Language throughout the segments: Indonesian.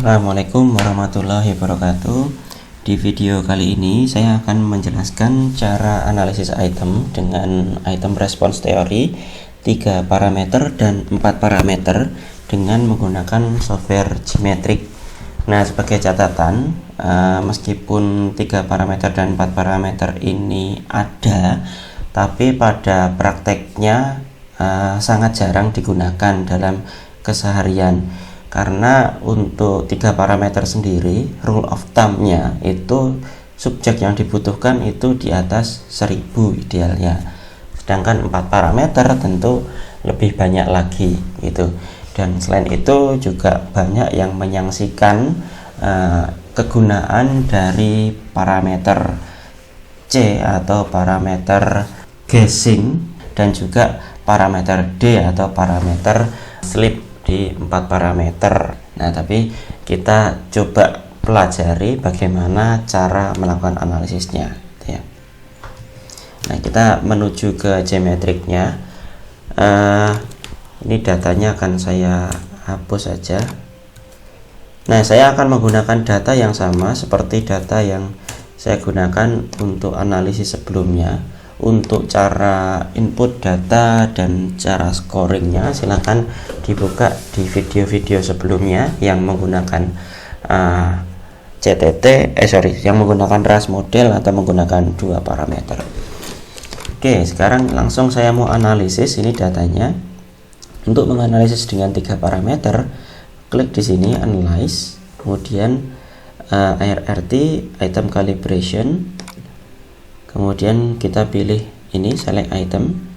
Assalamualaikum warahmatullahi wabarakatuh. Di video kali ini saya akan menjelaskan cara analisis item dengan item response theory 3 parameter dan 4 parameter dengan menggunakan software Gmetric. Nah, sebagai catatan, meskipun 3 parameter dan 4 parameter ini ada, tapi pada prakteknya sangat jarang digunakan dalam keseharian. Karena untuk 3 parameter sendiri, rule of thumb-nya itu subjek yang dibutuhkan itu di atas 1000 idealnya. Sedangkan 4 parameter tentu lebih banyak lagi gitu. Dan selain itu juga banyak yang menyaksikan kegunaan dari parameter C atau parameter guessing dan juga parameter D atau parameter sleep di 4 parameter. Nah, tapi kita coba pelajari bagaimana cara melakukan analisisnya ya. Nah, kita menuju ke Gmetric-nya. Ini datanya akan saya hapus saja. Nah, saya akan menggunakan data yang sama seperti data yang saya gunakan untuk analisis sebelumnya. Untuk cara input data dan cara scoringnya silahkan dibuka di video-video sebelumnya yang menggunakan yang menggunakan RAS model atau menggunakan 2 parameter. Oke, sekarang langsung saya mau analisis ini datanya. Untuk menganalisis dengan 3 parameter, klik di sini analyze, kemudian IRRT item calibration. Kemudian kita pilih ini select item,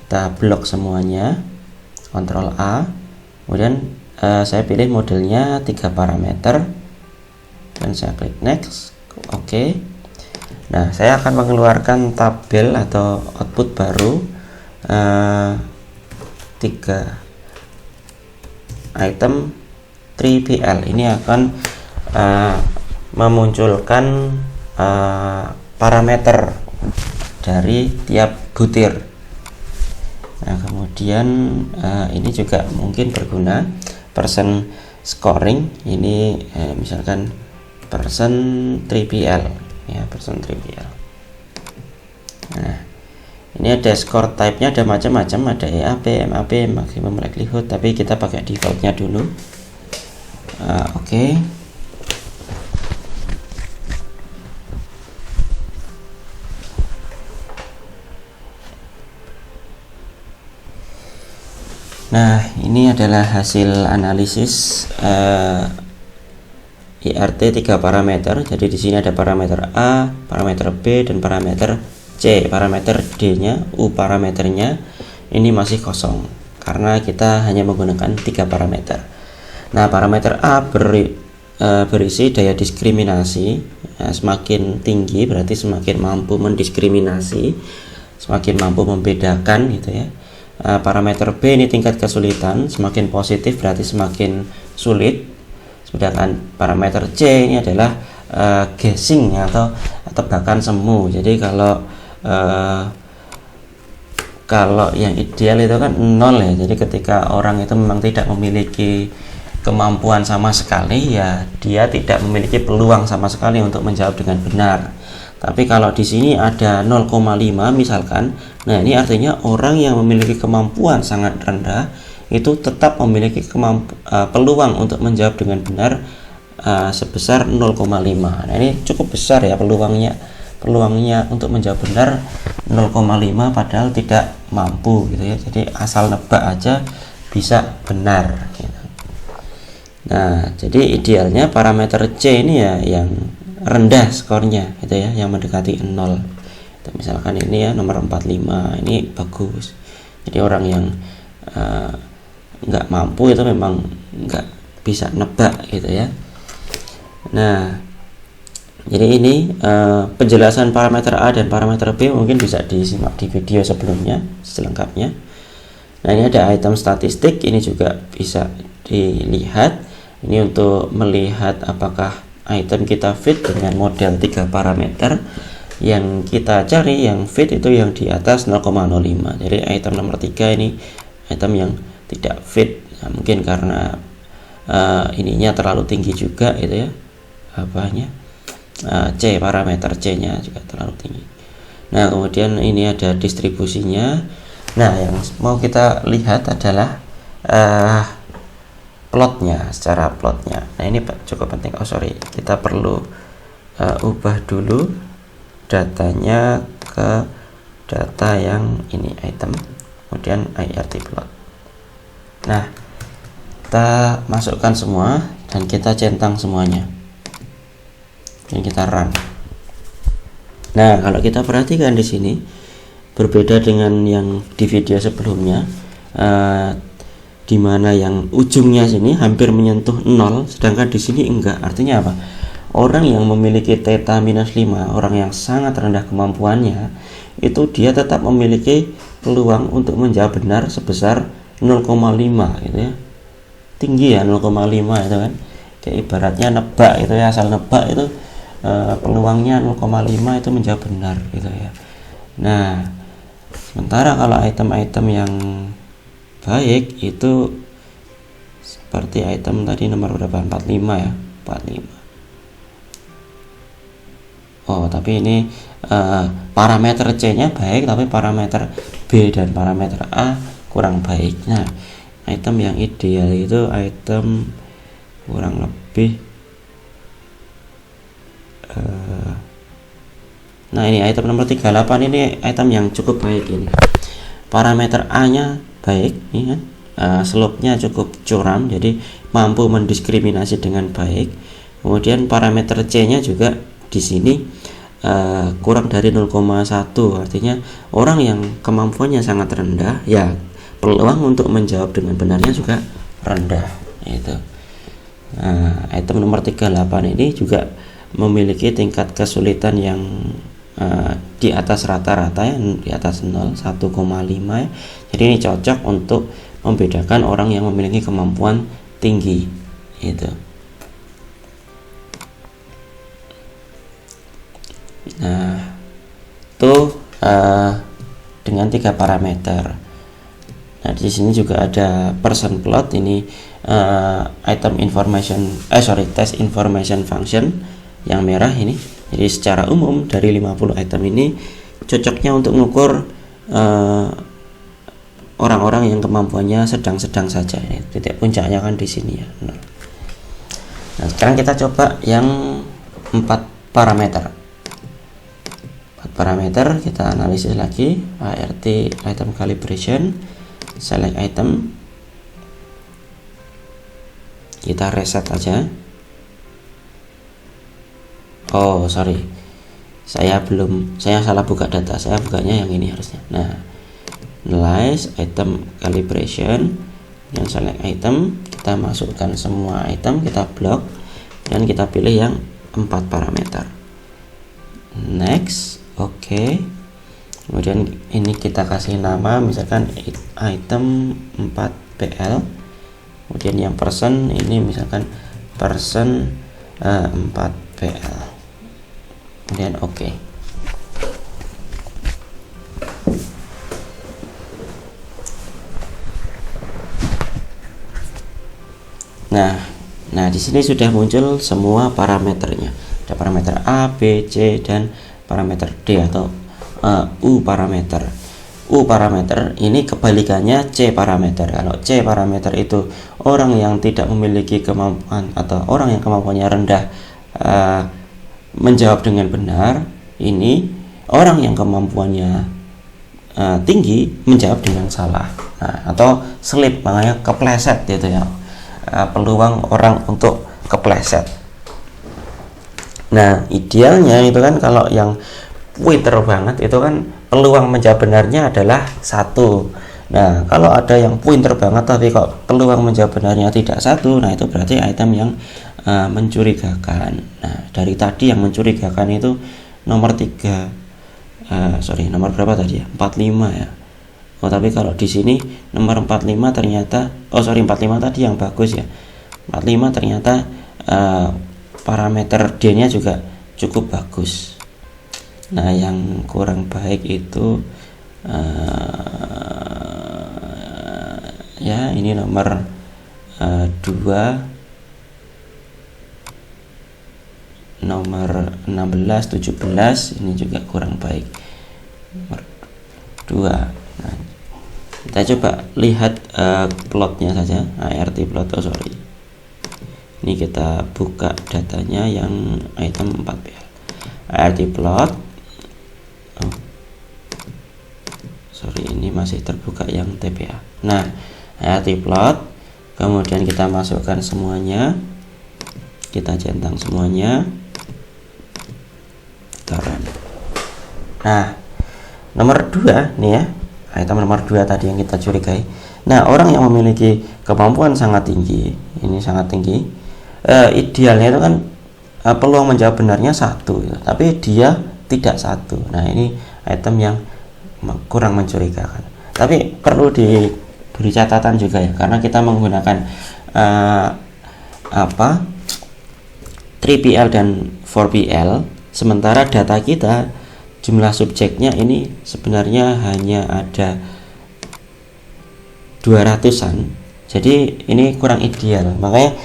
kita blok semuanya, Ctrl A, kemudian saya pilih modelnya 3 parameter dan saya klik next. Oke. Nah, saya akan mengeluarkan tabel atau output baru 3 item 3PL. Ini akan memunculkan parameter dari tiap butir. Nah, kemudian ini juga mungkin berguna person scoring. Ini misalkan person 3PL ya, person 3PL. Nah, ini ada score type-nya, ada macam-macam, ada EAP, MAP, maximum likelihood, tapi kita pakai default-nya dulu. Oke. Nah, ini adalah hasil analisis IRT 3 parameter. Jadi di sini ada parameter A, parameter B, dan parameter C. Parameter D-nya, U parameternya ini masih kosong karena kita hanya menggunakan 3 parameter. Nah, parameter A berisi daya diskriminasi. Semakin tinggi berarti semakin mampu mendiskriminasi, semakin mampu membedakan gitu ya. Parameter B ini tingkat kesulitan, semakin positif berarti semakin sulit. Sedangkan parameter C ini adalah guessing atau tebakan semu. Jadi kalau yang ideal itu kan 0 ya. Jadi ketika orang itu memang tidak memiliki kemampuan sama sekali, ya dia tidak memiliki peluang sama sekali untuk menjawab dengan benar. Tapi kalau di sini ada 0,5 misalkan, nah ini artinya orang yang memiliki kemampuan sangat rendah itu tetap memiliki peluang untuk menjawab dengan benar sebesar 0,5. Nah, ini cukup besar ya peluangnya untuk menjawab benar 0,5 padahal tidak mampu gitu ya. Jadi asal nebak aja bisa benar gitu. Nah, jadi idealnya parameter C ini ya yang rendah skornya gitu ya, yang mendekati 0. Misalkan ini ya nomor 45, ini bagus. Jadi orang yang nggak mampu itu memang nggak bisa nebak gitu ya. Nah, jadi ini penjelasan parameter A dan parameter B mungkin bisa disimak di video sebelumnya selengkapnya. Nah, ini ada item statistik, ini juga bisa dilihat. Ini untuk melihat apakah item kita fit dengan model 3 parameter. Yang kita cari yang fit itu yang di atas 0,05. Jadi item nomor 3 ini item yang tidak fit. Nah, mungkin karena ininya terlalu tinggi juga itu ya, C, parameter C nya juga terlalu tinggi. Nah kemudian ini ada distribusinya. Nah yang mau kita lihat adalah plotnya, secara plotnya. Nah ini cukup penting. Kita perlu ubah dulu datanya ke data yang ini, item, kemudian IRT plot. Nah kita masukkan semua dan kita centang semuanya dan kita run. Nah kalau kita perhatikan di sini berbeda dengan yang di video sebelumnya, di mana yang ujungnya sini hampir menyentuh 0, sedangkan di sini enggak. Artinya apa? Orang yang memiliki theta minus 5, orang yang sangat rendah kemampuannya, itu dia tetap memiliki peluang untuk menjawab benar sebesar 0,5 gitu ya. Tinggi ya 0,5 itu kan. Kayak ibaratnya nebak itu ya, asal nebak itu peluangnya 0,5 itu menjawab benar gitu ya. Nah, sementara kalau item-item yang baik itu seperti item tadi nomor berapa, 45 ya, 45. Oh tapi ini parameter C nya baik, tapi parameter B dan parameter A kurang baik. Nah item yang ideal itu item kurang lebih nah ini item nomor 38, ini item yang cukup baik. Ini parameter A nya baik, ini kan slope-nya cukup curam, jadi mampu mendiskriminasi dengan baik. Kemudian parameter C nya juga di sini kurang dari 0,1, artinya orang yang kemampuannya sangat rendah ya peluang untuk menjawab dengan benarnya juga rendah itu. Nah, item nomor 38 ini juga memiliki tingkat kesulitan yang di atas rata-rata ya, di atas 0, 1,5 ya. Jadi ini cocok untuk membedakan orang yang memiliki kemampuan tinggi itu. Nah, itu dengan 3 parameter. Nah, di sini juga ada person plot, ini item information test information function yang merah ini. Jadi secara umum dari 50 item ini cocoknya untuk mengukur orang-orang yang kemampuannya sedang-sedang saja. Ini titik puncaknya kan di sini ya. Nah, sekarang kita coba yang 4 parameter. 4 parameter kita analisis lagi, ART item calibration, select item, kita reset aja. Oh sorry, saya salah buka data, saya bukanya yang ini harusnya. Nah, analyze item calibration dan select item, kita masukkan semua item, kita blok dan kita pilih yang 4 parameter. Next, oke. Kemudian ini kita kasih nama, misalkan item 4PL. Kemudian yang person ini misalkan person 4PL. Kemudian oke. Nah di sini sudah muncul semua parameternya. Ada parameter A, B, C dan parameter D atau U parameter. U parameter ini kebalikannya C parameter. Kalau C parameter itu orang yang tidak memiliki kemampuan atau orang yang kemampuannya rendah menjawab dengan benar, ini orang yang kemampuannya tinggi menjawab dengan salah. Nah, atau slip, makanya kepleset gitu ya, peluang orang untuk kepleset. Nah idealnya itu kan kalau yang pinter banget itu kan peluang menjawab benarnya adalah 1. Nah kalau ada yang pinter banget tapi kok peluang menjawab benarnya tidak 1, nah itu berarti item yang mencurigakan. Nah dari tadi yang mencurigakan itu nomor 3, nomor berapa tadi ya, 45 ya. Oh tapi kalau di sini nomor 45 ternyata 45 tadi yang bagus ya, 45 ternyata parameter D nya juga cukup bagus. Nah yang kurang baik itu ya ini nomor 2 16, 17 ini juga kurang baik. Nomor 2. Nah, kita coba lihat plotnya saja, ART plot. Ini kita buka datanya yang item 4PL. ART plot. Ini masih terbuka yang TPA. Nah, ART plot, kemudian kita masukkan semuanya, kita centang semuanya, taruh. Nah, nomor 2 nih ya, item nomor 2 tadi yang kita curigai. Nah, orang yang memiliki kemampuan sangat tinggi, ini sangat tinggi, idealnya itu kan peluang menjawab benarnya 1 gitu, tapi dia tidak 1. Nah, ini item yang kurang mencurigakan. Tapi perlu diberi catatan juga ya, karena kita menggunakan 3PL dan 4PL, sementara data kita jumlah subjeknya ini sebenarnya hanya ada 200-an. Jadi ini kurang ideal. Makanya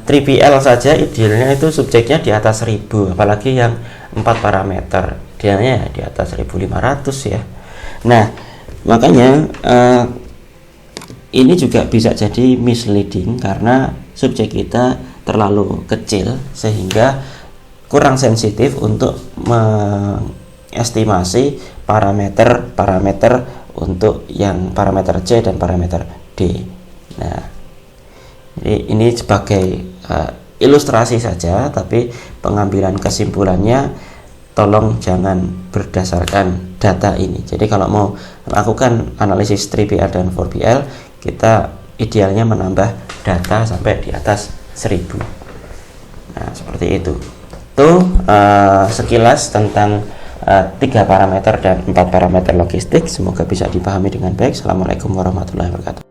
3PL saja idealnya itu subjeknya di atas 1000, apalagi yang 4 parameter. Idealnya di atas 1500 ya. Nah, makanya ini juga bisa jadi misleading karena subjek kita terlalu kecil sehingga kurang sensitif untuk mengestimasi parameter untuk yang parameter C dan parameter D. Nah, ini sebagai ilustrasi saja, tapi pengambilan kesimpulannya tolong jangan berdasarkan data ini. Jadi kalau mau melakukan analisis 3PL dan 4PL, kita idealnya menambah data sampai di atas 1000. Nah, seperti itu. Itu sekilas tentang 3 parameter dan 4 parameter logistik. Semoga bisa dipahami dengan baik. Assalamualaikum warahmatullahi wabarakatuh.